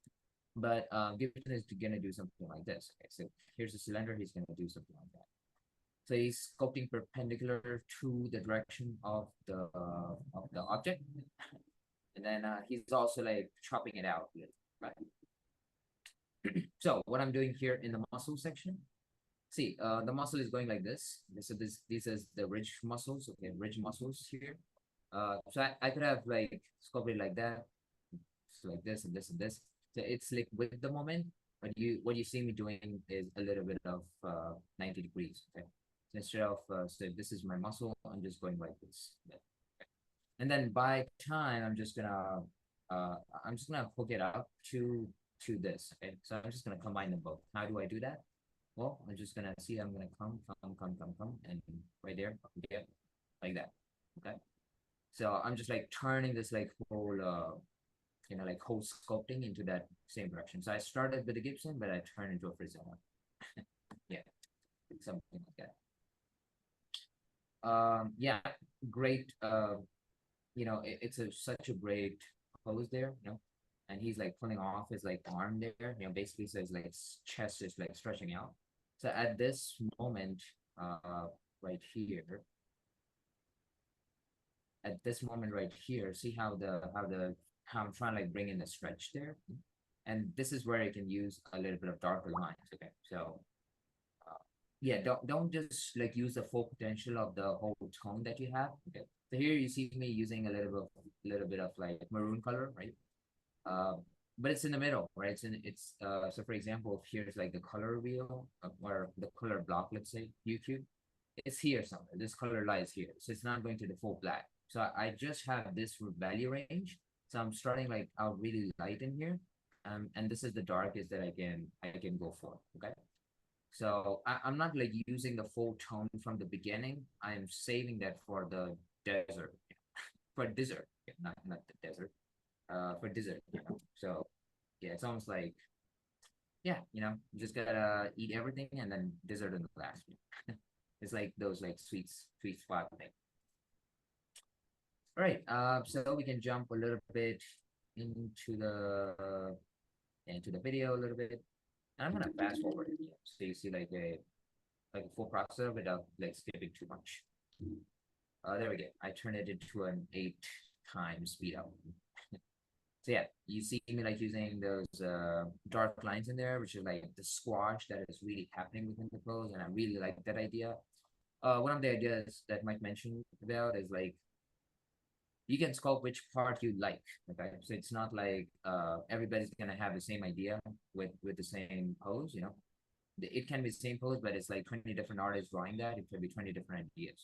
But Gibson is gonna do something like this. Okay, so here's the cylinder. He's gonna do something like that. So he's sculpting perpendicular to the direction of the object, and then he's also like chopping it out, right? So what I'm doing here in the muscle section, see, the muscle is going like this. This is the ridge muscles. Okay, ridge muscles here. So I could have like sculpted like that, so like this and this and this. So it's like with the moment, but what you see me doing is a little bit of 90 degrees. Okay, so instead of so this is my muscle, I'm just going like this. Okay. And then by time, I'm just gonna hook it up to this. Okay, so I'm just gonna combine them both. How do I do that? Well, I'm just gonna see, I'm gonna come, and right there, yeah, like that. Okay. So I'm just like turning this like whole, like whole sculpting into that same direction. So I started with the Gibson, but I turned into a Frisella. Yeah, something like that. Yeah, great. It's such a great pose there, and he's like pulling off his like arm there, basically, so his like chest is like stretching out. So at this moment, right here, see how I'm trying to like bring in the stretch there, and this is where I can use a little bit of darker lines. Okay, so yeah, don't just like use the full potential of the whole tone that you have. Okay, so here you see me using a little bit of like maroon color, right? Uh, but it's in the middle, right? So for example, if here's like the color wheel, or the color block, let's say YouTube, it's here somewhere. This color lies here, so it's not going to the full black. So I just have this value range. So I'm starting like out really light in here, and this is the darkest that I can go for. Okay. So I'm not like using the full tone from the beginning. I'm saving that for the desert, for desert, not the desert, for dessert. So yeah, it's almost like, yeah, you just gotta eat everything and then dessert in the last. It's like those like sweet spot thing. All right, so we can jump a little bit into the video a little bit. And I'm gonna fast forward it, so you see like a full processor without like skipping too much. There we go. I turn it into an 8 times speed up. So yeah, you see me like using those dark lines in there, which is like the squash that is really happening within the pose, and I really like that idea. One of the ideas that Mike mentioned about is like you can sculpt which part you like. Okay, so it's not like everybody's gonna have the same idea with the same pose. You know, it can be the same pose, but it's like 20 different artists drawing that. It could be 20 different ideas.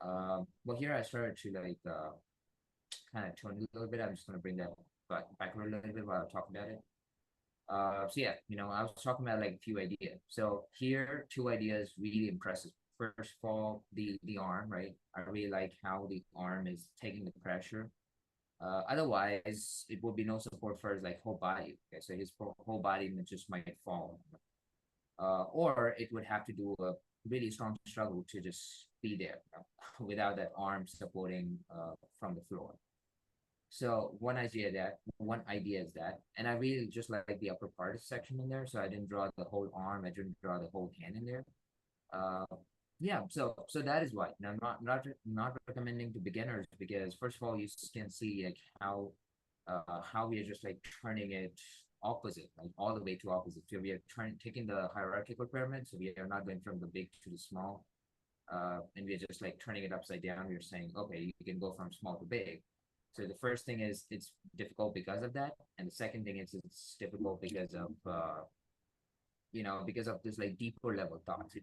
Well, here I started to like kind of tone it a little bit. I'm just gonna bring that back a little bit while I talk about it. So yeah, you know, I was talking about like a few ideas. So here, two ideas really impressive. First of all, the arm, right? I really like how the arm is taking the pressure. Otherwise, it would be no support for his like whole body. Okay, so his whole body just might fall. Or it would have to do a really strong struggle to just be there, you know, without that arm supporting from the floor. So one idea is that, and I really just like the upper part section in there. So I didn't draw the whole arm. I didn't draw the whole hand in there. Uh, yeah. So that is why. Now, I'm not recommending to beginners because first of all, you can see like how we are just like turning it opposite, like all the way to opposite. So we are taking the hierarchical pyramid. So we are not going from the big to the small. And we're just like turning it upside down. We're saying, okay, you can go from small to big. So the first thing is it's difficult because of that, and the second thing is it's difficult because of because of this like deeper level thoughts.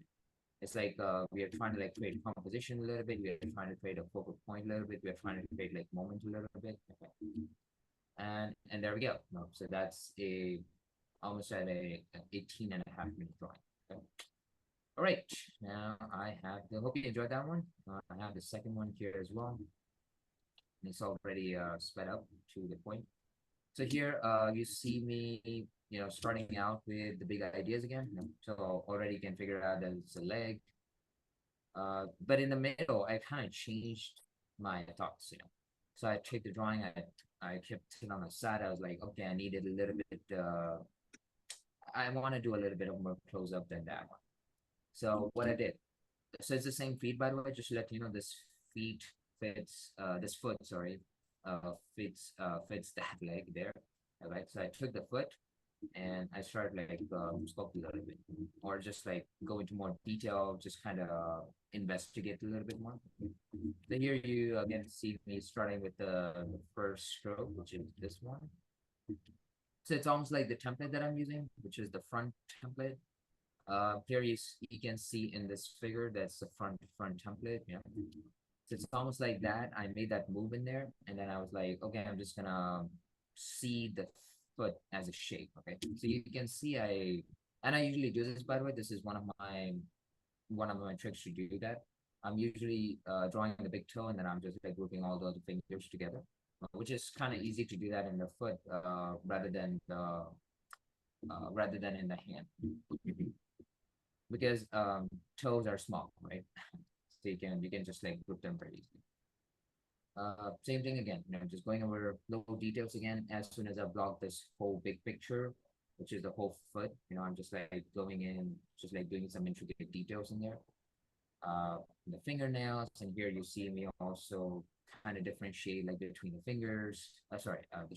It's like we are trying to like create composition a little bit. We are trying to create a focal point a little bit. We are trying to create like moment a little bit. Okay. And there we go. No, so that's a almost at a 18 and a half minute drawing. Okay. All right, now I have the, hope you enjoyed that one. I have the second one here as well. And it's already sped up to the point. So here you see me, starting out with the big ideas again. So already you can figure out that it's a leg. But in the middle, I kind of changed my thoughts. So I took the drawing, I kept it on the side. I was like, okay, I needed a little bit, I want to do a little bit of more close up than that one. So what I did, so it's the same feet, by the way, just to let you know, this foot, sorry, fits that leg there. All right, so I took the foot and I started like sculpting a little bit, or just like go into more detail, just kind of investigate a little bit more. Then here you again see me starting with the first stroke, which is this one. So it's almost like the template that I'm using, which is the front template. Here you can see in this figure that's the front template. Yeah. So it's almost like that. I made that move in there, and then I was like, okay, I'm just gonna see the foot as a shape. Okay, so you can see and I usually do this, by the way. This is one of my tricks to do that. I'm usually drawing the big toe, and then I'm just like grouping all the other fingers together, which is kind of easy to do that in the foot rather than in the hand, because toes are small, right? So you can just like group them very easily. Same thing again, just going over little details again. As soon as I block this whole big picture, which is the whole foot, I'm just like going in, just like doing some intricate details in there. The fingernails, and here you see me also kind of differentiate like between the fingers. The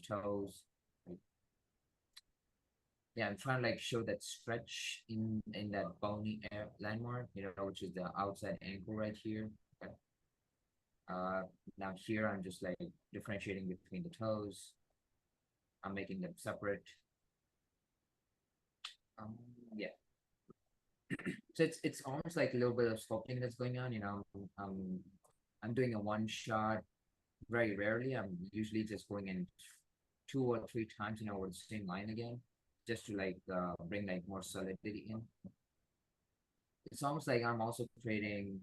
toes. Like, yeah, I'm trying to like show that stretch in that bony landmark, which is the outside ankle right here. Okay. Now here I'm just like differentiating between the toes. I'm making them separate. Yeah. So it's almost like a little bit of sculpting that's going on. I'm doing a one shot very rarely. I'm usually just going in 2 or 3 times, over the same line again, just to like bring like more solidity in. It's almost like I'm also creating.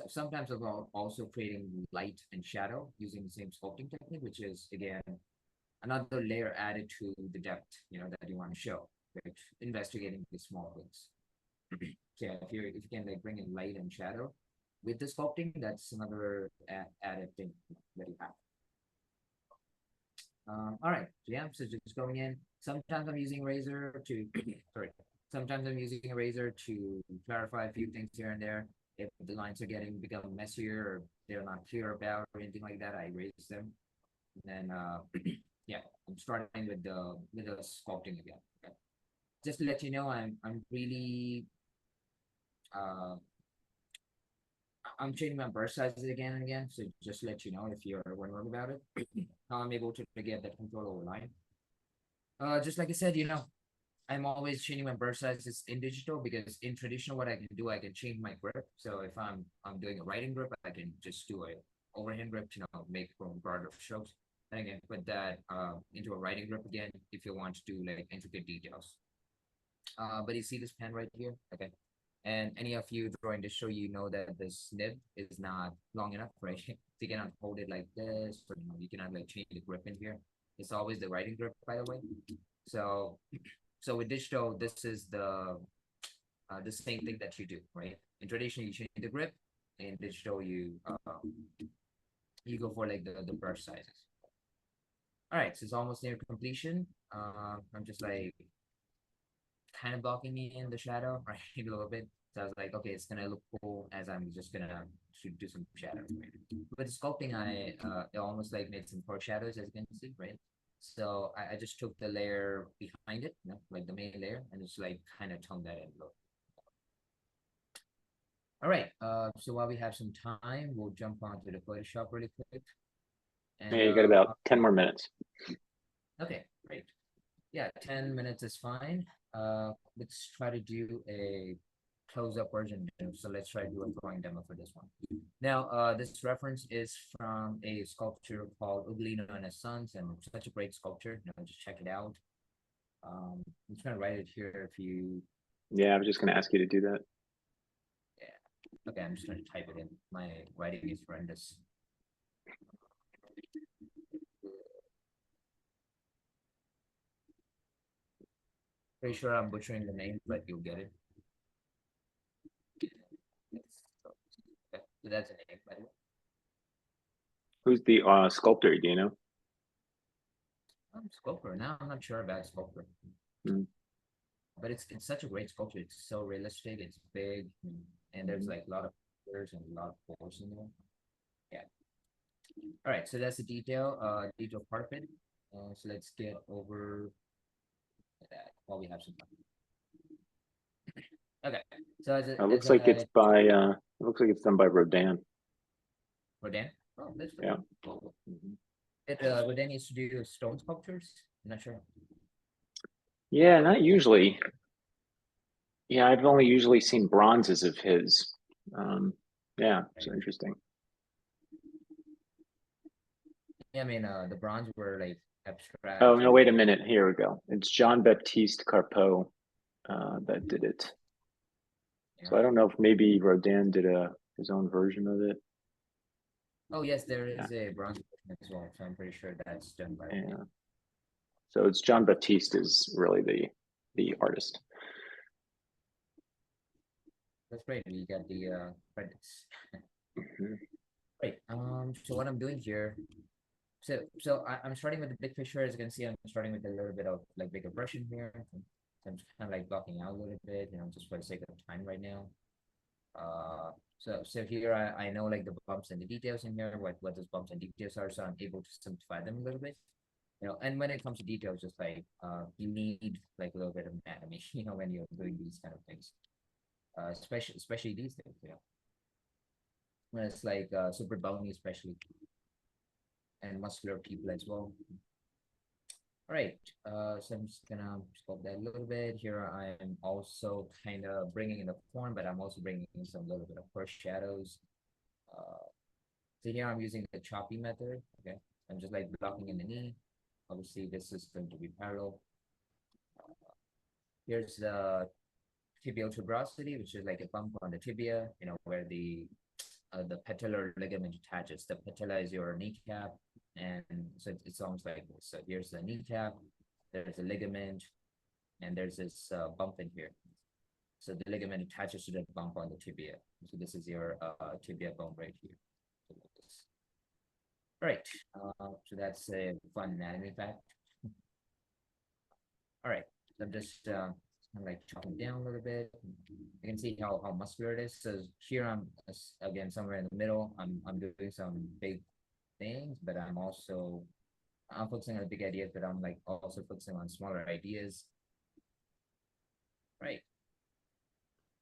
Sometimes I'm also creating light and shadow using the same sculpting technique, which is again another layer added to the depth, that you want to show. Right? Investigating the small things. So yeah, if you can like bring in light and shadow with the sculpting, that's another added thing that you have. All right, so yeah, so just going in. Sometimes I'm using razor to sorry. Sometimes I'm using a razor to clarify a few things here and there. If the lines are become messier or they're not clear about or anything like that, I erase them. And then yeah, I'm starting with the sculpting again. Okay. Just to let you know, I'm really I'm changing my burst sizes again and again, so just to let you know if you're wondering about it, how I'm able to get that control over line. Just like I said, I'm always changing my burst sizes in digital because in traditional, what I can do, I can change my grip. So if I'm doing a writing grip, I can just do a overhand grip, make from broader strokes. And I can put that into a writing grip again if you want to do like intricate details. But you see this pen right here? Okay. And any of you drawing to show that this nib is not long enough, right? You cannot hold it like this, or you cannot like change the grip in here. It's always the writing grip, by the way. So with digital, this is the same thing that you do, right? In traditional, you change the grip. In digital, you go for like the brush sizes. All right, so it's almost near completion. I'm just like kind of blocking me in the shadow, right? A little bit. So I was like, okay, it's gonna look cool as I'm just gonna do some shadows, right? With sculpting, I almost like made some foreshadows, as you can see, right? So I just took the layer behind it, like the main layer, and just like kind of toned that in a little. All right. So while we have some time, we'll jump onto the Photoshop really quick. And Yeah, you got about 10 more minutes. okay, great. Yeah, 10 minutes is fine. Let's try to do a close-up version. So let's try to do a drawing demo for this one. Now, this reference is from a sculpture called Ugolino and his Sons, and such a great sculpture. Just check it out. I'm trying to write it here if you. Yeah, I was just going to ask you to do that. Yeah. Okay, I'm just going to type it in. My writing is horrendous. Pretty sure I'm butchering the name, but you'll get it. Okay, so that's a name, by the way. Who's the sculptor? Do you know? Sculptor. Now I'm not sure about sculptor. But it's such a great sculpture. It's so realistic. It's big, and there's like a lot of colors and a lot of force in there. Yeah. All right. So that's the detail part of it. So let's get over that while we have some time. Okay. So It looks like it's by. It looks like it's done by Rodin. Rodin. Oh, that's good. Yeah. Rodin used to do stone sculptures. I'm not sure. Yeah, not usually. Yeah, I've only usually seen bronzes of his. Yeah, so interesting. Yeah, I mean, the bronze were like abstract. Oh no, wait a minute. Here we go. It's Jean-Baptiste Carpeau that did it. Yeah. So I don't know if maybe Rodin did his own version of it. Oh yes, there is a bronze version as well. So I'm pretty sure that's done by. Yeah. So it's Jean-Baptiste is really the artist. That's great. We got the credits. Right. So what I'm doing here. So I'm starting with the big picture. As you can see, I'm starting with a little bit of like bigger brush in here. So I'm just kind of like blocking out a little bit, just for the sake of time right now. So here I know like the bumps and the details in here, what those bumps and details are, so I'm able to simplify them a little bit. And when it comes to details, just like you need like a little bit of anatomy, when you're doing these kind of things. Especially these things, when it's like super bony, especially, and muscular people as well. All right, so I'm just gonna sculpt that a little bit. Here I am also kind of bringing in the form, but I'm also bringing in some little bit of foreshadows. So here I'm using the choppy method. Okay, I'm just like blocking in the knee. Obviously, this is going to be parallel. Here's the tibial tuberosity, which is like a bump on the tibia, where the patellar ligament attaches. The patella is your kneecap, and so it's almost like this. So here's the kneecap, there's a ligament, and there's this bump in here. So the ligament attaches to the bump on the tibia. So this is your tibia bone right here. All right, so that's a fun anatomy fact. All right, so I'm just kind of like chopping down a little bit. You can see how muscular it is. So here I'm again somewhere in the middle. I'm doing some big things, but I'm focusing on the big ideas, but I'm like also focusing on smaller ideas. Right.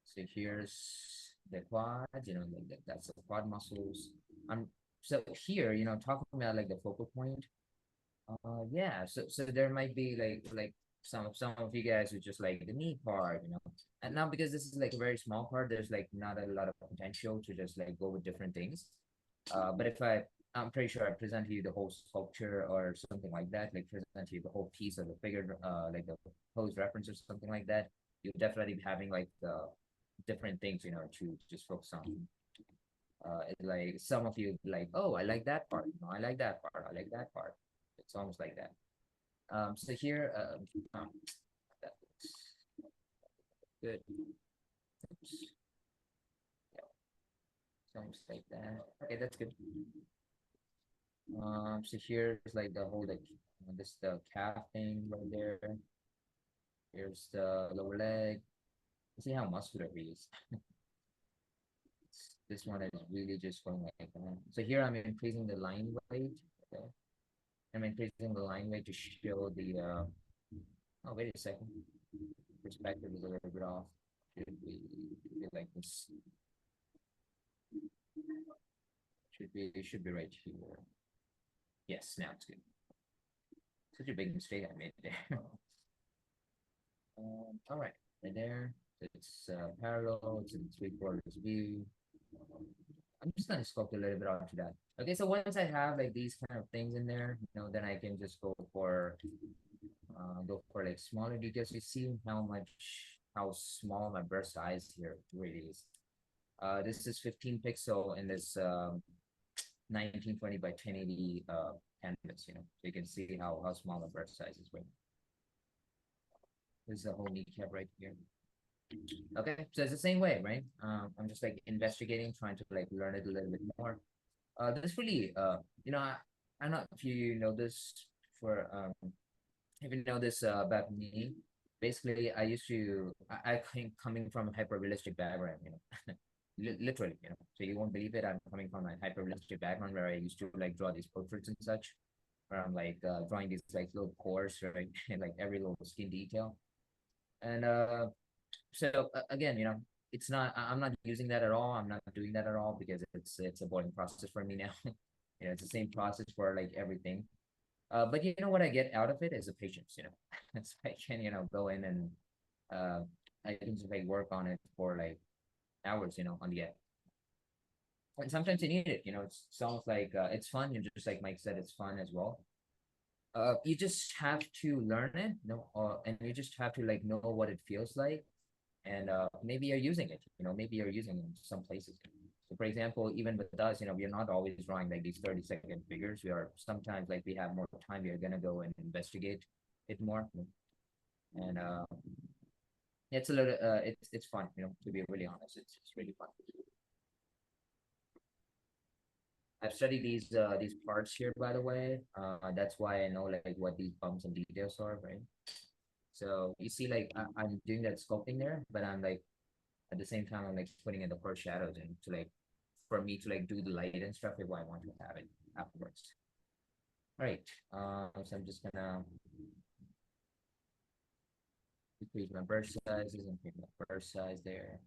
So here's the quads, like that's the quad muscles. So here, talking about like the focal point. Yeah. So there might be like some of you guys who just like the knee part. And now because this is like a very small part, there's like not a lot of potential to just like go with different things. But if I'm pretty sure I present to you the whole sculpture or something like that, like present to you the whole piece of the figure, like the pose reference or something like that, you'll definitely be having like the different things, to just focus on. Like some of you like, oh, I like that part, I like that part, I like that part. It's almost like that. So here, that looks good. Oops. Yeah, it's almost like that. Okay, that's good. So here's like the whole like this the calf thing right there. Here's the lower leg. See how muscular he is. This one is really just going like that. So here I'm increasing the line weight. Okay, I'm increasing the line weight to show the. Oh, wait a second. Perspective is a little bit off. Should be like this? It should be right here. Yes, now it's good. Such a big mistake I made there. All right, right there. It's parallel. It's in 3/4 view. I'm just gonna sculpt a little bit onto that. Okay, so once I have like these kind of things in there, then I can just go for like smaller details. You see how small my burst size here really is. This is 15 pixel in this 1920 by 1080 canvas. So you can see how small the burst size is. Right. This is the whole kneecap right here. Okay, so it's the same way, right? I'm just like investigating, trying to like learn it a little bit more. This really, I'm not if you know this for if you know this about me. Basically, I came coming from a hyper realistic background, literally, So you won't believe it. I'm coming from a hyper realistic background where I used to like draw these portraits and such, where I'm like drawing these like little pores, right, and like every little skin detail. And so again, it's not. I'm not using that at all. I'm not doing that at all because it's a boring process for me now. It's the same process for like everything. But what I get out of it is a patience. So I can go in and uh, I can just like work on it for like hours. On the end. And sometimes you need it. It's almost like it's fun. And just like Mike said, it's fun as well. You just have to learn it, and you just have to like know what it feels like, and maybe you're using it. Maybe you're using it in some places. So, for example, even with us, we're not always drawing like these 30-second figures. We are sometimes like we have more time. We're gonna go and investigate it more, and it's a little it's fun. To be really honest, it's really fun. I've studied these parts here, by the way. That's why I know like what these bumps and details are, right? So you see, like I'm doing that sculpting there, but I'm like at the same time I'm like putting in the first shadows and to like for me to like do the light and stuff if I want to have it afterwards. All right. So I'm just gonna increase my brush sizes and increase my brush size there.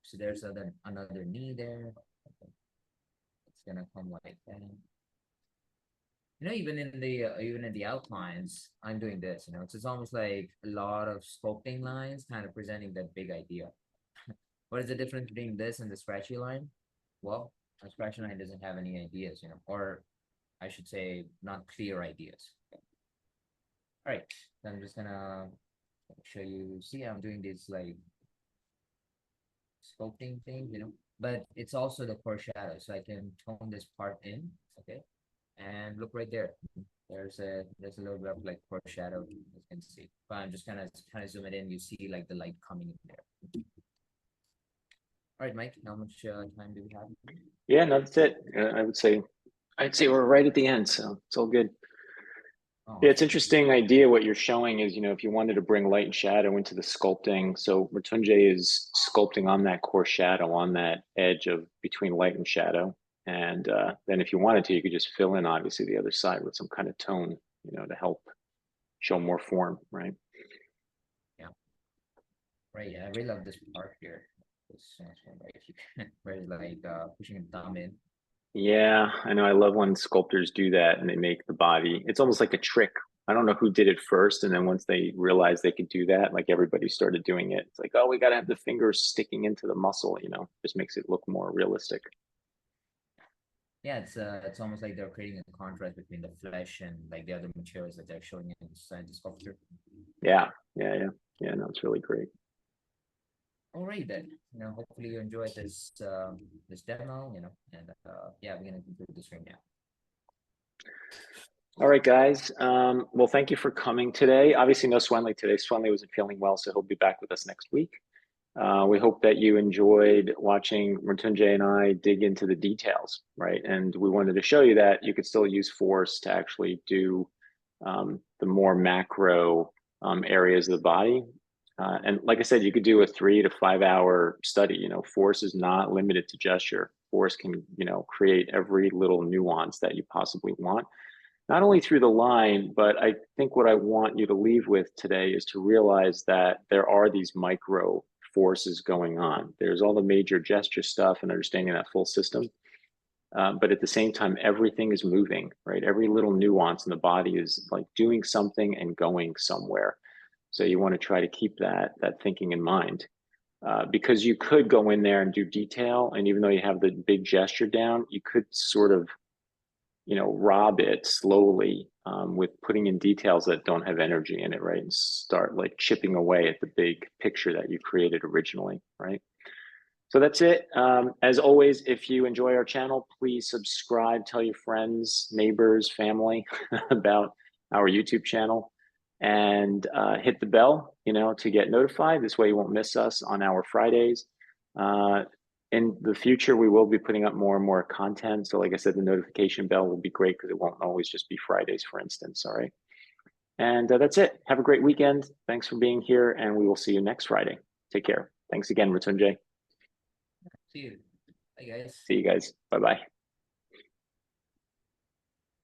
So there's another knee there. It's gonna come like that. Even in the outlines, I'm doing this. It's almost like a lot of sculpting lines, kind of presenting that big idea. What is the difference between this and the scratchy line? Well, a scratchy line doesn't have any ideas, or I should say, not clear ideas. Okay. All right, so I'm just gonna show you. See, I'm doing this like sculpting thing, but it's also the foreshadow, so I can tone this part in. Okay, and look right there. There's a little bit of like foreshadow, as you can see. But I'm just kind of zoom it in. You see like the light coming in there. All right, Mike. How much time do we have? Yeah, no, that's it. I'd say we're right at the end, so it's all good. Oh, Yeah, it's awesome. interesting idea. What you're showing is, if you wanted to bring light and shadow into the sculpting, so Rotunje is sculpting on that core shadow, on that edge of between light and shadow. And then if you wanted to, you could just fill in, obviously, the other side with some kind of tone, to help show more form, right? Yeah. Right. Yeah, I really love this part here. this next one, right? Where it's like pushing a thumb in. Yeah, I know. I love when sculptors do that and they make the body. It's almost like a trick. I don't know who did it first, and then once they realized they could do that, like everybody started doing it. It's like, oh, we got to have the fingers sticking into the muscle, just makes it look more realistic. Yeah, it's almost like they're creating a contrast between the flesh and like the other materials that they're showing inside the sculpture. Yeah, yeah, yeah, yeah. No, it's really great. All right then. Hopefully you enjoyed this demo. And yeah, we're gonna conclude this right now. All right, guys. Well, thank you for coming today. Obviously, no Swenley today. Swenley wasn't feeling well, so he'll be back with us next week. We hope that you enjoyed watching Mrityunjay and I dig into the details, right? And we wanted to show you that you could still use force to actually do the more macro areas of the body. And like I said, you could do a 3 to 5 hour study. Force is not limited to gesture. Force can, create every little nuance that you possibly want, not only through the line, but I think what I want you to leave with today is to realize that there are these micro forces going on. There's all the major gesture stuff and understanding that full system. But at the same time, everything is moving, right? Every little nuance in the body is like doing something and going somewhere. So you want to try to keep that thinking in mind. Because you could go in there and do detail, and even though you have the big gesture down, you could sort of rob it slowly with putting in details that don't have energy in it, right? And start like chipping away at the big picture that you created originally, right? So that's it. As always, if you enjoy our channel, please subscribe, tell your friends, neighbors, family about our YouTube channel, and hit the bell, to get notified. This way you won't miss us on our Fridays. In the future, we will be putting up more and more content. So like I said, the notification bell will be great because it won't always just be Fridays, for instance. All right. And that's it. Have a great weekend. Thanks for being here. And we will see you next Friday. Take care. Thanks again, Mrityunjay. See you. Bye, guys. See you guys. Bye-bye.